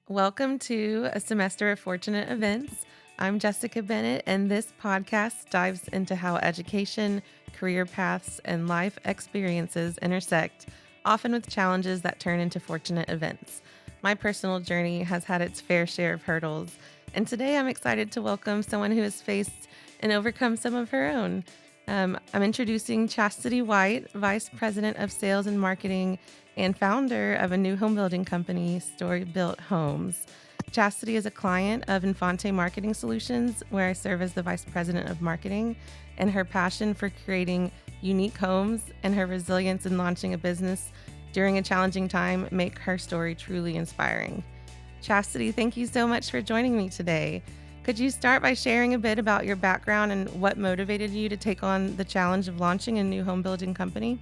Welcome to a semester of fortunate events. I'm Jessica Bennett, and this podcast dives into how education, career paths, and life experiences intersect, often with challenges that turn into fortunate events. My personal journey has had its fair share of hurdles, and today I'm excited to welcome someone who has faced and overcome some of her own. I'm introducing Chastity White, Vice President of Sales and Marketing and founder of a new home building company, Story Built Homes. Chastity is a client of Infante Marketing Solutions, where I serve as the Vice President of Marketing, and her passion for creating unique homes and her resilience in launching a business during a challenging time make her story truly inspiring. Chastity, thank you so much for joining me today. Could you start by sharing a bit about your background and what motivated you to take on the challenge of launching a new home building company?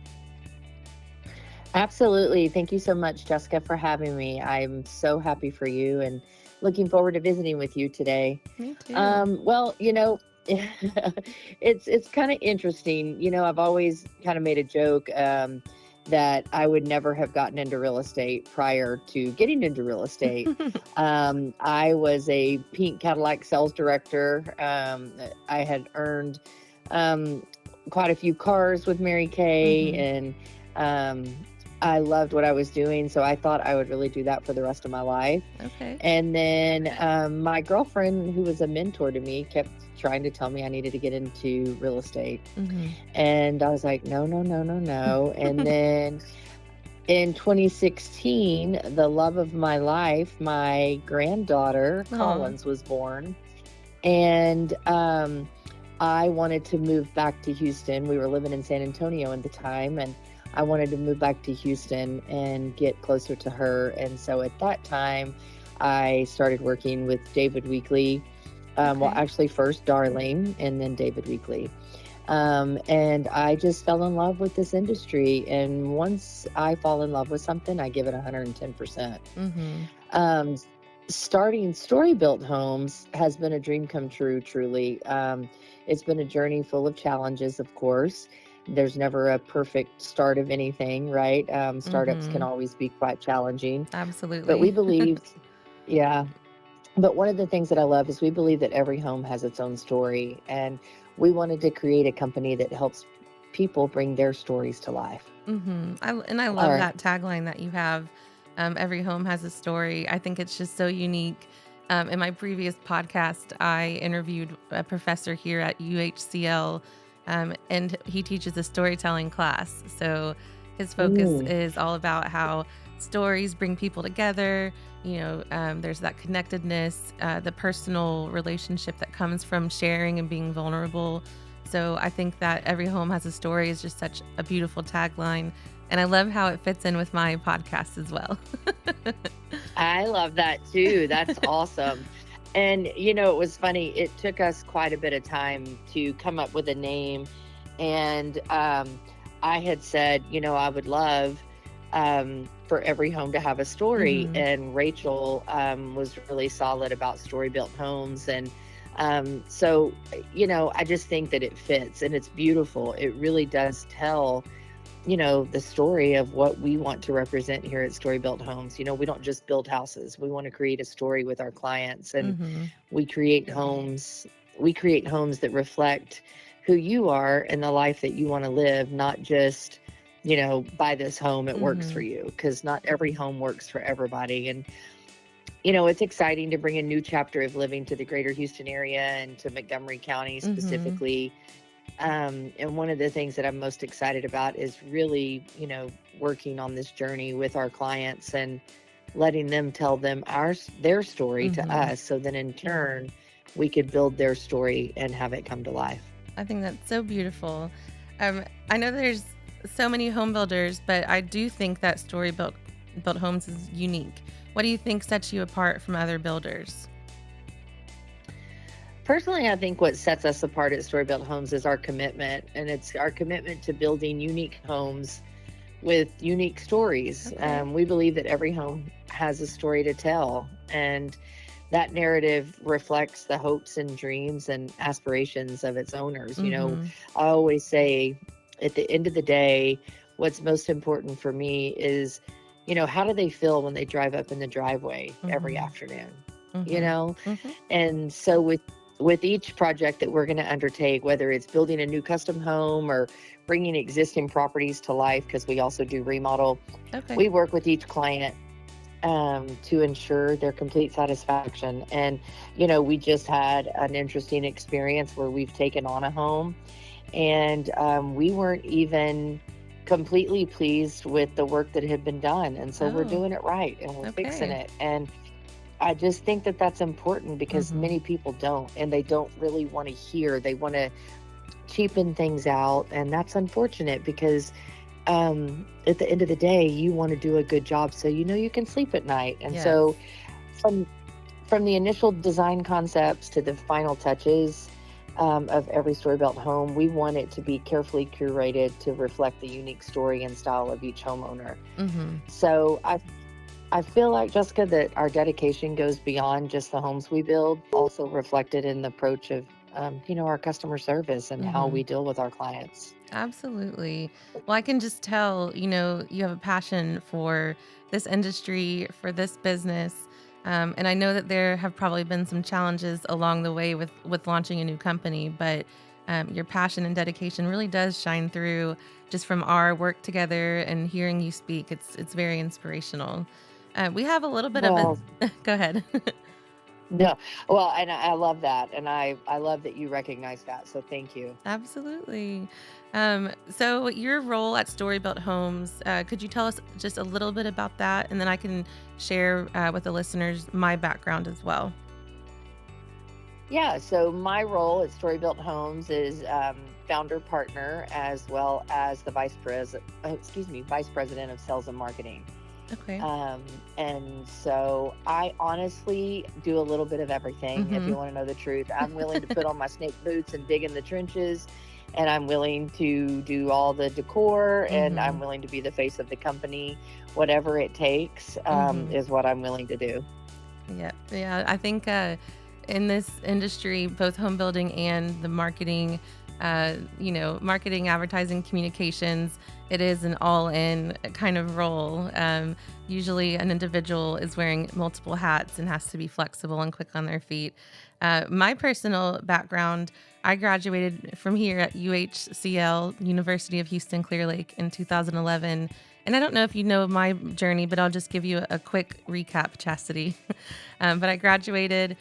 Absolutely. Thank you so much, Jessica, for having me. I'm so happy for you and looking forward to visiting with you today. Me too. Well, it's kind of interesting. I've always kind of made a joke that I would never have gotten into real estate prior to getting into real estate. I was a pink Cadillac sales director. I had earned quite a few cars with Mary Kay, Mm-hmm. and I loved what I was doing, so I thought I would really do that for the rest of my life. Okay. And then my girlfriend, who was a mentor to me, kept trying to tell me I needed to get into real estate. Mm-hmm. And I was like, no, no, no, no, no. And then in 2016, the love of my life, my granddaughter, Aw. Collins, was born. And I wanted to move back to Houston. We were living in San Antonio at the time, and I wanted to move back to Houston and get closer to her. And so at that time, I started working with David Weekley. Well, Okay. actually, first Darlene and then David Weekley. And I just fell in love with this industry. And once I fall in love with something, I give it 110%. Mm-hmm. Um, Starting Story Built Homes has been a dream come true, truly. It's been a journey full of challenges, of course. There's never a perfect start of anything, right? Startups can Mm-hmm. always be quite challenging, but we Absolutely. believe, yeah. But one of the things that I love is we believe that every home has its own story, and we wanted to create a company that helps people bring their stories to life. Mm-hmm. I All love right. that tagline that you have. Every home has a story. I think it's just so unique. In my previous podcast, I interviewed a professor here at UHCL, and he teaches a storytelling class. So his focus Mm, is all about how stories bring people together. There's that connectedness, the personal relationship that comes from sharing and being vulnerable. So I think that every home has a story is just such a beautiful tagline. And I love how it fits in with my podcast as well. I love that too. That's awesome. And it was funny. It took us quite a bit of time to come up with a name. And I had said, I would love for every home to have a story. Hmm. And Rachel was really solid about Story Built Homes. And so, I just think that it fits and it's beautiful. It really does tell the story of what we want to represent here at Story Built Homes. We don't just build houses. We want to create a story with our clients, and Hmm. we create homes. We create homes that reflect who you are and the life that you want to live, not just, buy this home, it works for Hmm. you, because not every home works for everybody. And it's exciting to bring a new chapter of living to the greater Houston area and to Montgomery County Hmm. specifically. And one of the things that I'm most excited about is really, working on this journey with our clients and letting them tell their story to Hmm. us. So then in turn, we could build their story and have it come to life. I think that's so beautiful. I know there's so many home builders, but I do think that built homes is unique. What do you think sets you apart from other builders? Personally, I think what sets us apart at Story Built Homes is our commitment, and it's our commitment to building unique homes with unique stories. Okay. We believe that every home has a story to tell, and that narrative reflects the hopes and dreams and aspirations of its owners. Hmm. I always say at the end of the day, what's most important for me is how do they feel when they drive up in the driveway every Mhm. afternoon? You Mhm. know? Mhm. And so with each project that we're going to undertake, whether it's building a new custom home or bringing existing properties to life, because we also do remodel, Okay. we work with each client to ensure their complete satisfaction. And, we just had an interesting experience where we've taken on a home and we weren't even completely pleased with the work that had been done. And so we're Oh, doing it right and we're fixing okay. it. And I just think that that's important because Mhm. many people don't, and they don't really want to hear. They want to cheapen things out. And that's unfortunate because at the end of the day, you want to do a good job so you can sleep at night. And Yes. so from from the initial design concepts to the final touches of every story built home, we want it to be carefully curated to reflect the unique story and style of each homeowner. Mhm. So I feel like, Jessica, that our dedication goes beyond just the homes we build, also reflected in the approach of our customer service and how we Mhm. deal with our clients. Absolutely. Well, I can just tell, you have a passion for this industry, for this business. And I know that there have probably been some challenges along the way with launching a new company, but your passion and dedication really does shine through just from our work together and hearing you speak. It's very inspirational. We have a little bit of a Well, go ahead. no, well, and I love that, and I love that you recognize that. So thank you. Absolutely. So your role at Story Built Homes, could you tell us just a little bit about that? And then I can share with the listeners my background as well. Yeah, so my role at Story Built Homes is founder partner as well as the vice president of sales and marketing. Okay. And so I honestly do a little bit of everything. If Mm-hmm. you want to know the truth, I'm willing to put on my snake boots and dig in the trenches, and I'm willing to do all the decor, and Mm-hmm. I'm willing to be the face of the company. Whatever it takes Mm-hmm. is what I'm willing to do. Yeah. Yeah. I think in this industry, both home building and the marketing, marketing, advertising, communications, it is an all in kind of role. Usually, an individual is wearing multiple hats and has to be flexible and quick on their feet. My personal background, I graduated from here at UHCL, University of Houston Clear Lake, in 2011. And I don't know if you know my journey, but I'll just give you a quick recap, Chastity. But I graduated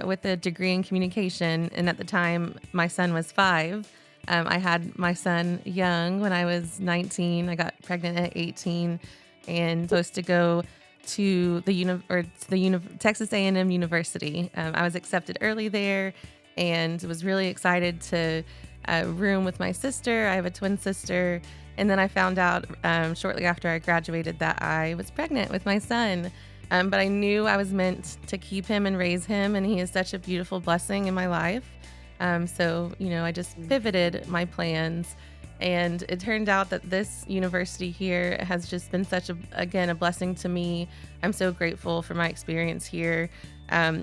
with a degree in communication. And at the time, my son was 5. I had my son young when I was 19. I got pregnant at 18 and supposed to go to the Texas A&M University. I was accepted early there and was really excited to room with my sister. I have a twin sister. And then I found out shortly after I graduated that I was pregnant with my son. But I knew I was meant to keep him and raise him, and he is such a beautiful blessing in my life. I just pivoted my plans, and it turned out that this university here has just been again, a blessing to me. I'm so grateful for my experience here.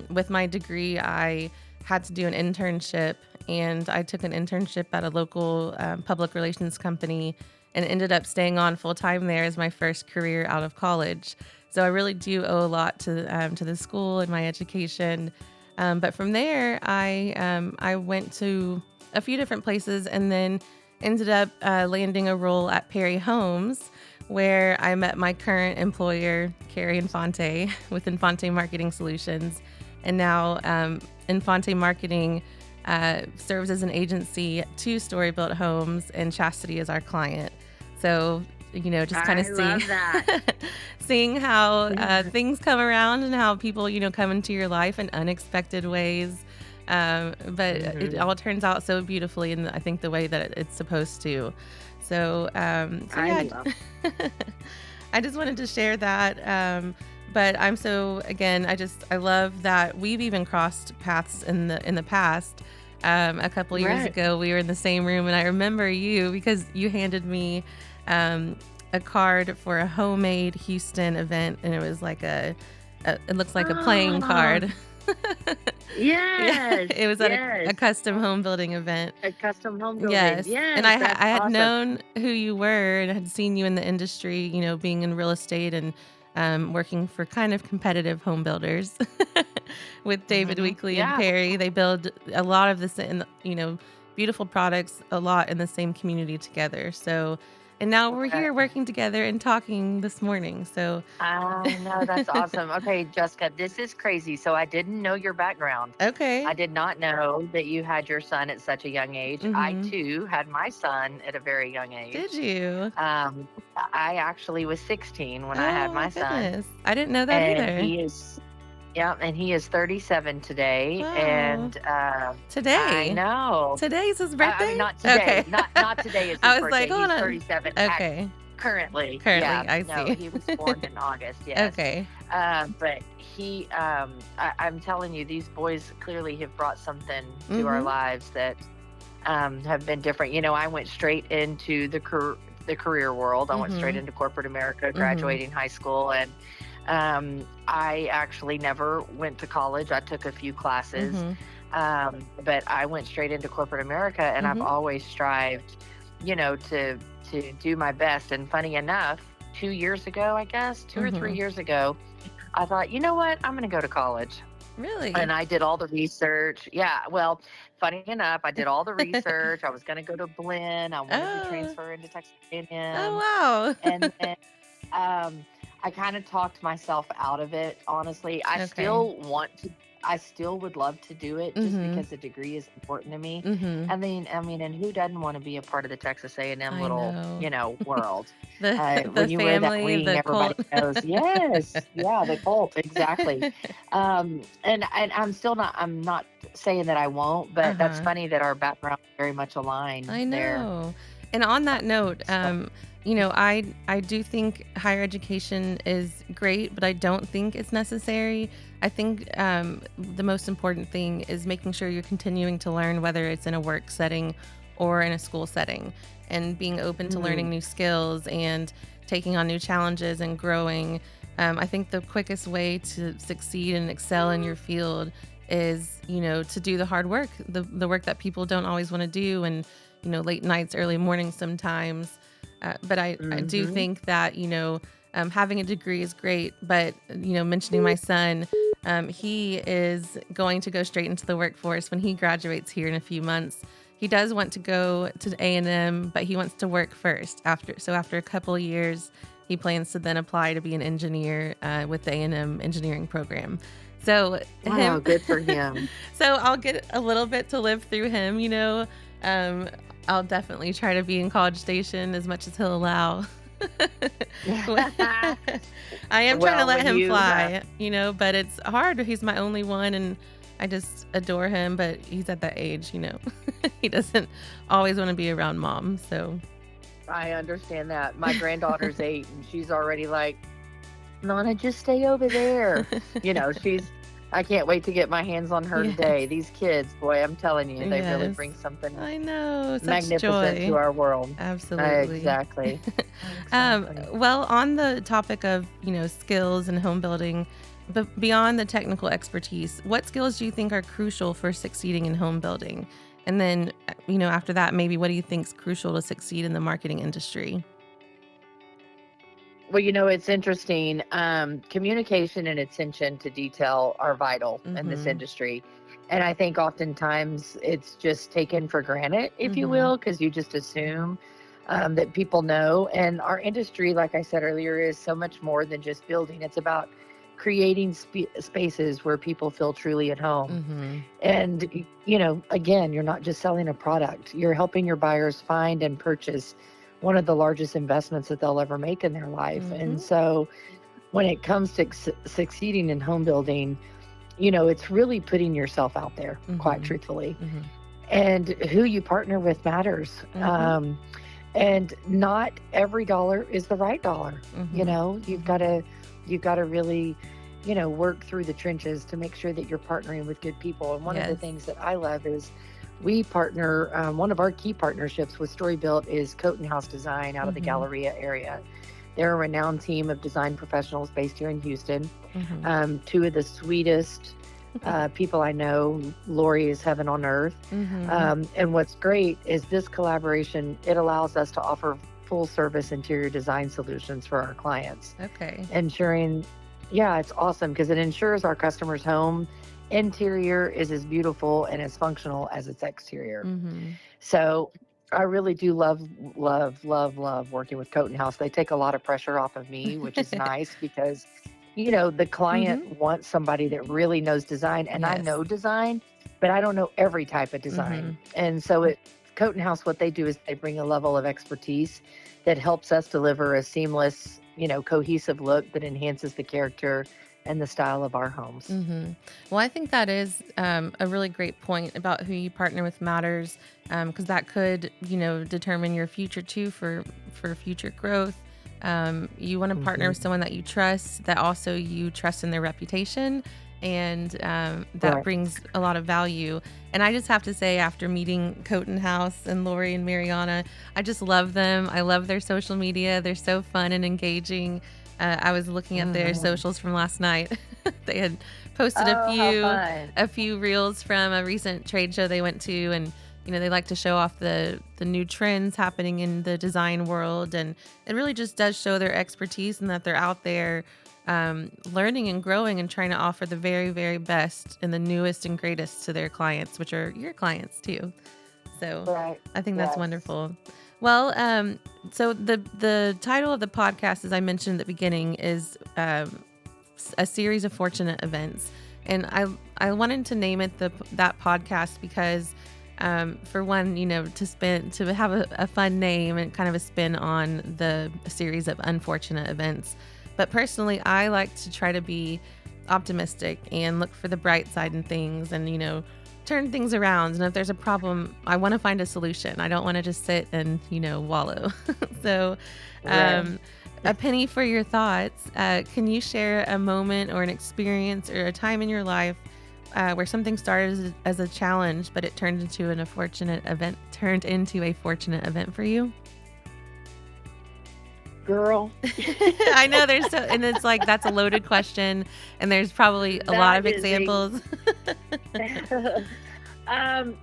With my degree, I had to do an internship, and I took an internship at a local public relations company and ended up staying on full time there as my first career out of college. So I really do owe a lot to the school and my education. But from there, I went to a few different places and then ended up landing a role at Perry Homes, where I met my current employer, Carrie Infante, with Infante Marketing Solutions. And now Infante Marketing serves as an agency to Story Built Homes, and Chastity is our client. So, just kind of I love that. seeing how things come around and how people, come into your life in unexpected ways. But it Hmm. all turns out so beautifully in, I think, the way that it's supposed to. So I yeah, love. I just wanted to share that. But I'm so, again, I love that we've even crossed paths in the past. A couple years Right. ago, we were in the same room, and I remember you because you handed me a card for a homemade Houston event, and it was like it looks like a playing Oh, card. Yeah, Yes, it was at a yes. custom home building event. A custom home building. Yes, and Yes, that's I had awesome. known who you were and had seen you in the industry, being in real estate and, working for kind of competitive home builders with David Weekley and Yeah. Perry. They build a lot of this beautiful products a lot in the same community together. So, and now we're Okay. here working together and talking this morning. So, I know, that's awesome. Okay, Jessica, this is crazy. So I didn't know your background. I okay. did not know that you had your son at such a young age. I Mhm. too had my son at a very young Did age. you? Um, I actually was 16 when I had Oh my my son, goodness. I didn't know that and either. he is, yeah, and he is 37 today. Wow. And I Today? know. Today's his I mean, birthday? not today. Okay. Not today is his I was like, birthday. "Hold He's on." 37. Okay. Currently, yeah. Currently, I No, see. he was born in August. Yes. Okay. But I'm telling you, these boys clearly have brought something to our Mhm. lives that have been different. I went straight into the career world. I went straight Mhm. into corporate America, Mhm. graduating high school, and I actually never went to college. I took a few classes, Mhm. but I went straight into corporate America, and I've Mhm. always strived, to do my best. And funny enough, 2 years ago, I guess 2 or 3 Mhm. years ago, I thought, you know what, I'm going to go to college. Really? And I did all the research. Yeah, well, funny enough, I did all the research. I was going to go to Blinn. I wanted to Oh. transfer into Texas A&M, Oh, and wow. then I kind of talked myself out of it. Honestly, Okay. I still would love to do it just Mhm. because the degree is important to me. Mhm. And who doesn't want to be a part of the Texas A&M I little, know. world? The When you wear that family, ring, the everybody cult. knows. Yes, yeah, the cult, exactly. And I'm not saying that I won't, but that's Uh-huh. funny that our backgrounds very much align I there. know. And on that note, So, I do think higher education is great, but I don't think it's necessary. I think the most important thing is making sure you're continuing to learn, whether it's in a work setting or in a school setting, and being open to learning mm, new skills and taking on new challenges and growing. I think the quickest way to succeed and excel in your field is, to do the hard work, the work that people don't always want to do, and late nights, early mornings sometimes. But I do mhm. think that, having a degree is great. But, mentioning my son, he is going to go straight into the workforce when he graduates here in a few months. He does want to go to A&M, but he wants to work first. After a couple of years, he plans to then apply to be an engineer with the A&M engineering program. So Wow, him, good for him. so I'll get a little bit to live through him. Um, I'll definitely try to be in College Station as much as he'll allow. I am trying to Well, let when him you fly, but it's hard. He's my only one, and I just adore him. But he's at that age, he doesn't always want to be around mom. So, I understand that. My granddaughter's 8, and she's already like, Nana, just stay over there. I can't wait to get my hands on her yes, today. These kids, boy, I'm telling you, they really yes, bring something I know, such magnificent to joy. our world. Absolutely. Exactly. Exactly. Well, on the topic of, skills and home building, but beyond the technical expertise, what skills do you think are crucial for succeeding in home building? And then, after that, maybe what do you think is crucial to succeed in the marketing industry? Well, it's interesting. Communication and attention to detail are vital in this Mhm. industry. And I think oftentimes it's just taken for granted, if you Mhm. will, because you just assume that people know. And our industry, like I said earlier, is so much more than just building. It's about creating spaces where people feel truly at home. Mhm. And, again, you're not just selling a product, you're helping your buyers find and purchase one of the largest investments that they'll ever make in their life. And Mhm. so when it comes to succeeding in home building, it's really putting yourself out there, quite Mhm. truthfully. Mhm. And who you partner with matters. Mhm. And not every dollar is the right dollar. Mhm. Mhm. You've got to really, work through the trenches to make sure that you're partnering with good people. And one of the Yes. things that I love is we partner. One of our key partnerships with Story Built is Coat and House Design out of the Mhm. Galleria area. They're a renowned team of design professionals based here in Houston. Mhm. Two of the sweetest, people I know. Lori is heaven on earth. Mm-hmm. And what's great is this collaboration, it allows us to offer full service interior design solutions for our clients, Okay. ensuring, yeah, it's awesome because it ensures our customers' home interior is as beautiful and as functional as its exterior. Mm-hmm. So I really do love working with Coat and House. They take a lot of pressure off of me, which is nice because, the Mm-hmm. client wants somebody that really knows design, and I Yes. know design, but I don't know every type of Mm-hmm. design. And so Coat and House, what they do is they bring a level of expertise that helps us deliver a seamless, cohesive look that enhances the character and the style of our homes. Mm-hmm. Well, I think that is a really great point about who you partner with matters, because that could, determine your future too for future growth. You want to partner Hmm. with someone that you trust, that also you trust in their reputation, and that Right. brings a lot of value. And I just have to say, after meeting Coton House and Lori and Mariana, I just love them. I love their social media. They're so fun and engaging. I was looking at their Hmm. socials from last night. They had posted a Oh, how few fun. a few reels from a recent trade show they went to, and they like to show off the new trends happening in the design world, and it really just does show their expertise and that they're out there learning and growing and trying to offer the very, very best and the newest and greatest to their clients, which are your clients too. So Right. I think that's Yes. wonderful. Well, so the title of the podcast, as I mentioned at the beginning, is a series of fortunate events, and I wanted to name it that podcast because, for one, to have a fun name and kind of a spin on the series of unfortunate events. But personally, I like to try to be optimistic and look for the bright side in things, and turn things around. And if there's a problem, I want to find a solution. I don't want to just sit and wallow. So, Right. um, a penny for your thoughts. Can you share a moment or an experience or a time in your life where something started as a challenge, but it turned into a fortunate event for you? Girl, I know there's so, and it's like that's a loaded question, and there's probably a lot that of is a examples.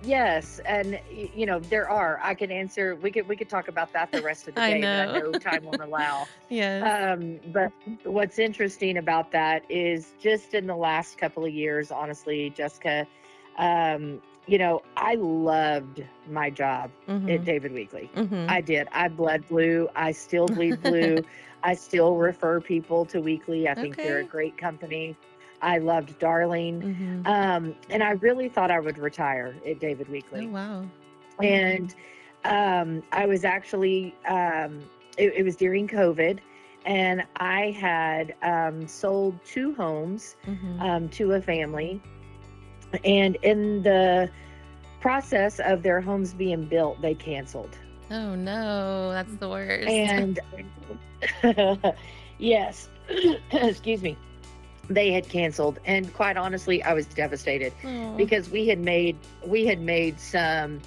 yes, and there are. I can answer. We could talk about that the rest of the I day, but I know. know time won't allow. Yes. But what's interesting about that is just in the last couple of years, honestly, Jessica, I loved my job at Mhm. David Weekley. Mhm. I did. I bled blue. I still bleed blue. I still refer people to Weekly. I think they're a Okay. great company. I loved Darling. Mhm. And I really thought I would retire at David Oh Weekly. wow. And I was actually, it was during COVID, and I had sold two homes Mhm. to a family. And in the process of their homes being built, they canceled. Oh no, that's the worst. And yes, excuse me, they had canceled. And quite honestly, I was devastated Oh. because we had made some,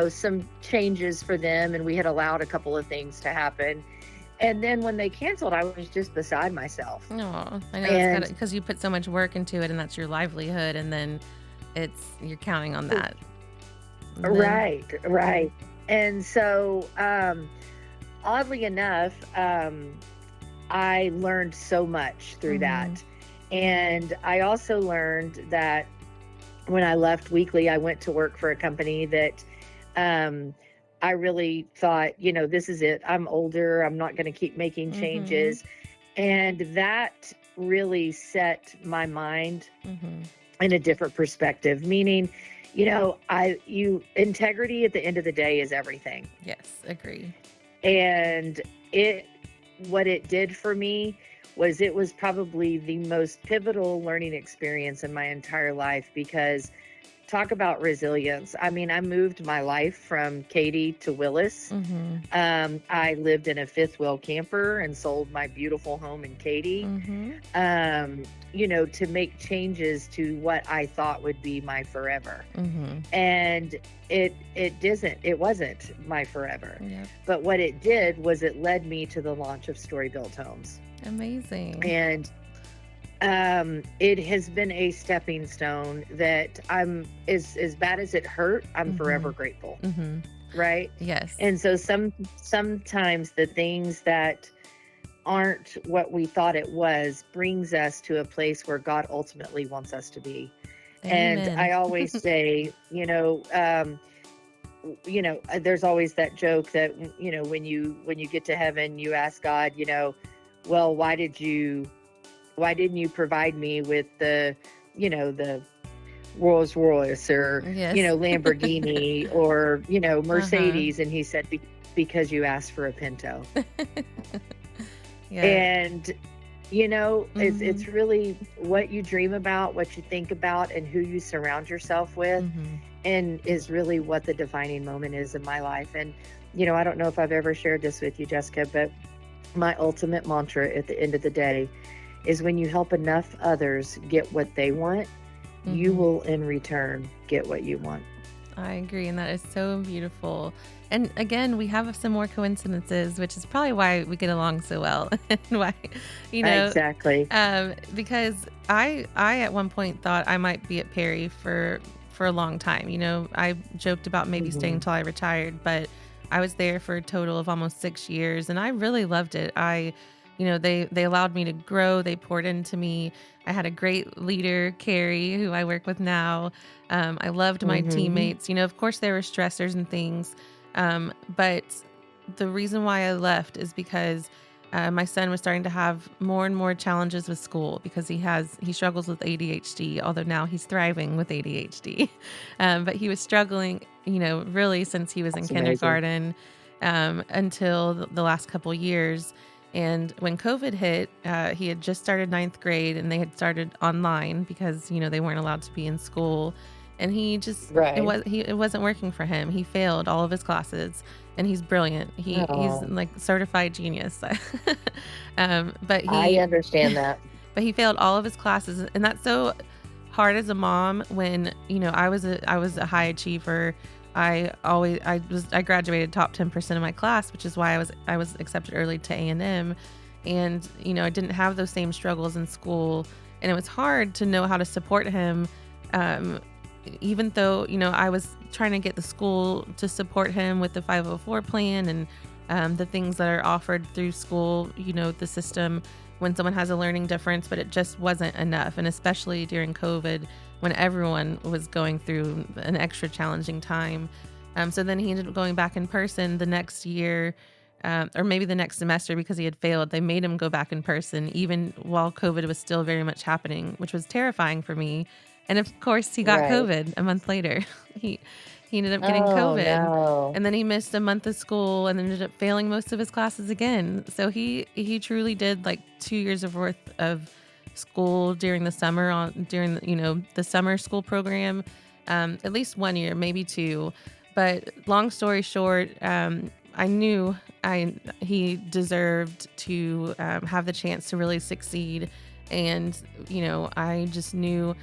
some changes for them, and we had allowed a couple of things to happen. And then when they canceled, I was just beside myself. Oh, I know it's gotta And because you put so much work into it, and that's your livelihood, and then you're counting on that. And then right, right. And so, oddly enough, I learned so much through mhm. that. And I also learned that when I left Weekly, I went to work for a company that um, I really thought, this is it. I'm older. I'm not going to keep making Mhm. changes. And that really set my mind Mhm. in a different perspective, meaning, integrity at the end of the day is everything. Yes, agree. And it, what it did for me was it was probably the most pivotal learning experience in my entire life because talk about resilience. I mean, I moved my life from Katy to Willis. Mhm. I lived in a fifth wheel camper and sold my beautiful home in Katy, Mhm. to make changes to what I thought would be my forever. Mhm. And it wasn't my forever. Yep. But what it did was it led me to the launch of Story Built Homes. Amazing. And It has been a stepping stone that I'm, as bad as it hurt, I'm forever Mhm. grateful. Mhm. Right. Yes. And so sometimes the things that aren't what we thought it was brings us to a place where God ultimately wants us to be. And Amen. I always say, there's always that joke that, when you get to heaven, you ask God, well, why didn't you provide me with the Rolls Royce or, Yes. Lamborghini or, Uh-huh. Mercedes? And he said, because you asked for a Pinto. Yeah. And, Mhm. it's really what you dream about, what you think about, and who you surround yourself with, Mhm. and is really what the defining moment is in my life. And, I don't know if I've ever shared this with you, Jessica, but my ultimate mantra at the end of the day is when you help enough others get what they want, you Mhm. will in return get what you want. I agree, and that is so beautiful. And again, we have some more coincidences, which is probably why we get along so well, and why, you know, Exactly. because I at one point thought I might be at Perry for a long time. I joked about maybe staying Hmm. until I retired, but I was there for a total of almost 6 years, and I really loved it. They allowed me to grow. They poured into me. I had a great leader, Carrie, who I work with now. I loved my Hmm. teammates. Of course, there were stressors and things, but the reason why I left is because my son was starting to have more and more challenges with school because he struggles with ADHD, although now he's thriving with ADHD. But he was struggling, really since he was in That's amazing. kindergarten, until the last couple years. And when COVID hit, he had just started ninth grade and they had started online because, they weren't allowed to be in school. And Right. it wasn't working for him. He failed all of his classes and he's brilliant. He's Oh, like certified genius. um, but I he understand that. but he failed all of his classes, and that's so hard as a mom when, I was a high achiever. I graduated top 10% of my class, which is why I was accepted early to A&M. And, I didn't have those same struggles in school, and it was hard to know how to support him. Um, Even though, I was trying to get the school to support him with the 504 plan and the things that are offered through school, the system when someone has a learning difference, but it just wasn't enough. And especially during COVID, when everyone was going through an extra challenging time. So then he ended up going back in person the next year, or maybe the next semester because he had failed. They made him go back in person, even while COVID was still very much happening, which was terrifying for me. And of course, he got Right. COVID a month later. he he ended up getting Oh, COVID, no. and then he missed a month of school and ended up failing most of his classes again. So he truly did like 2 years of worth of school during the summer during the summer school program, at least 1 year, maybe two. But long story short, I knew I he deserved to have the chance to really succeed, and I just knew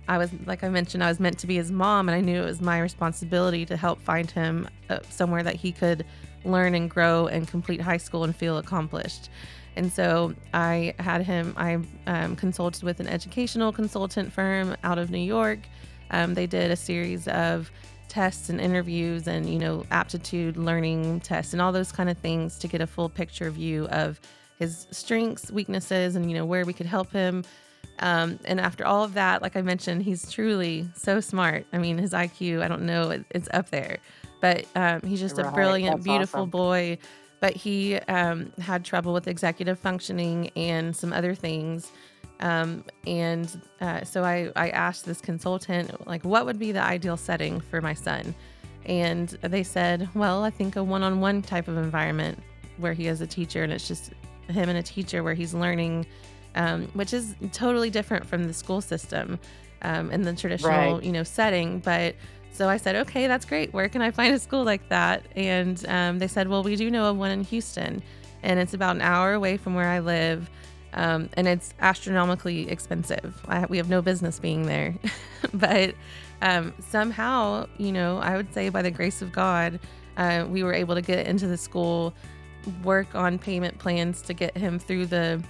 I was, like I mentioned, I was meant to be his mom, and I knew it was my responsibility to help find him somewhere that he could learn and grow and complete high school and feel accomplished. And so I consulted with an educational consultant firm out of New York. They did a series of tests and interviews and, aptitude learning tests and all those kind of things to get a full picture view of his strengths, weaknesses, and, where we could help him. And after all of that, like I mentioned, he's truly so smart. I mean, his IQ, I don't know, it's up there, but he's just a Right. brilliant, That's beautiful awesome. boy. But he had trouble with executive functioning and some other things. So I asked this consultant, like, what would be the ideal setting for my son? And they said, well, I think a one on one type of environment where he has a teacher and it's just him and a teacher where he's learning, which is totally different from the school system in the Right. traditional, setting. But so I said, okay, that's great. Where can I find a school like that? And they said, well, we do know of one in Houston, and it's about an hour away from where I live. And it's astronomically expensive. We have no business being there. But somehow, I would say by the grace of God, we were able to get into the school work on payment plans to get him through the,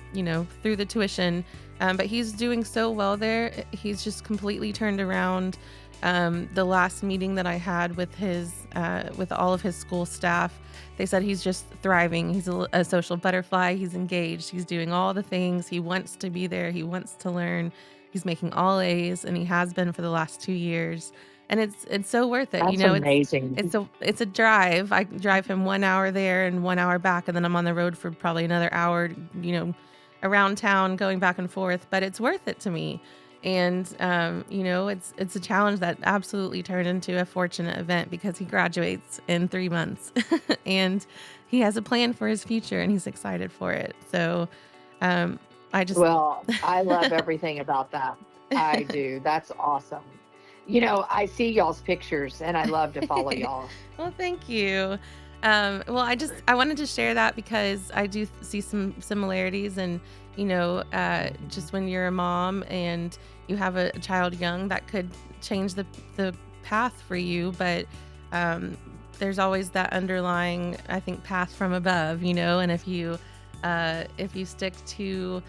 through the tuition. But he's doing so well there. He's just completely turned around. The last meeting that I had with with all of his school staff, they said he's just thriving. He's a social butterfly. He's engaged. He's doing all the things. He wants to be there. He wants to learn. He's making all A's, and he has been for the last 2 years. And it's so worth it. That's amazing. It's a drive. I drive him 1 hour there and 1 hour back, and then I'm on the road for probably another hour, around town going back and forth, but it's worth it to me. And, it's a challenge that absolutely turned into a fortunate event because he graduates in 3 months and he has a plan for his future and he's excited for it. So, Well, I love everything about that. I do. That's awesome. I see y'all's pictures and I love to follow y'all. Well, thank you. I wanted to share that because I do see some similarities and, just when you're a mom and you have a child young, that could change the path for you. But, there's always that underlying, I think, path from above, and if you stick to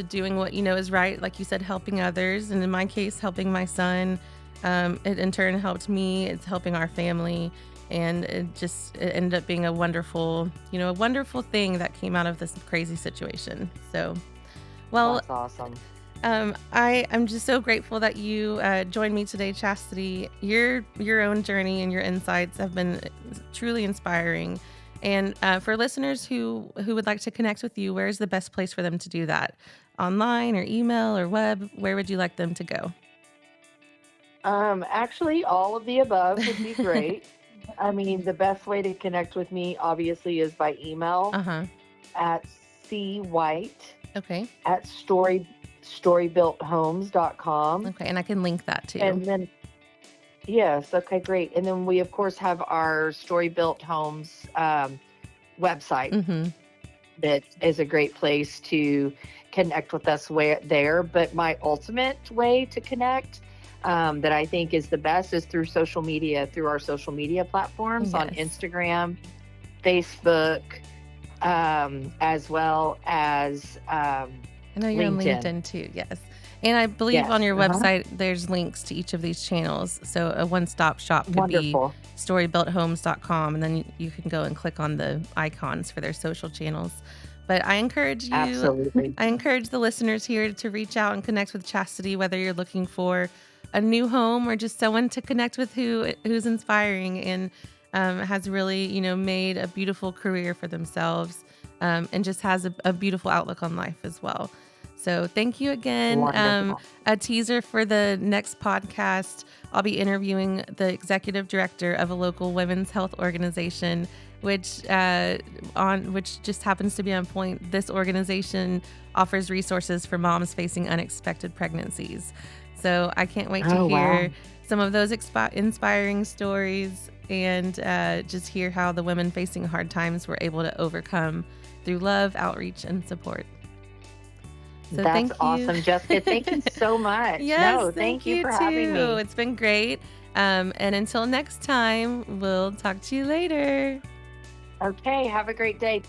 doing what is right, like you said, helping others, and in my case, helping my son, it in turn helped me. It's helping our family, and it ended up being a wonderful thing that came out of this crazy situation. So, well, that's awesome. I'm just so grateful that you joined me today, Chastity. Your own journey and your insights have been truly inspiring. And for listeners who would like to connect with you, where's the best place for them to do that? Online or email or web? Where would you like them to go? Actually, all of the above would be great. I mean, the best way to connect with me, obviously, is by email at cwhite Okay. at storybuilthomes.com. Okay, and I can link that too. And then, yes, okay, great. And then we, of course, have our Story Built Homes website that is a great place to connect with us there. But my ultimate way to connect that I think is the best is through social media, through our social media platforms on Instagram, Facebook, as well as I know you're on LinkedIn too, yes. And I believe on your website, there's links to each of these channels. So a one-stop shop could be storybuilthomes.com, and then you can go and click on the icons for their social channels. But I encourage you, I encourage the listeners here to reach out and connect with Chastity, whether you're looking for a new home or just someone to connect with who's inspiring and has really, made a beautiful career for themselves, and just has a beautiful outlook on life as well. So thank you again. A teaser for the next podcast, I'll be interviewing the executive director of a local women's health organization, which just happens to be on point. This organization offers resources for moms facing unexpected pregnancies. So I can't wait to hear some of those inspiring stories and just hear how the women facing hard times were able to overcome through love, outreach, and support. So that's awesome, Jessica. Thank you so much. Yes, thank you for having me. It's been great. And until next time, we'll talk to you later. Okay, have a great day.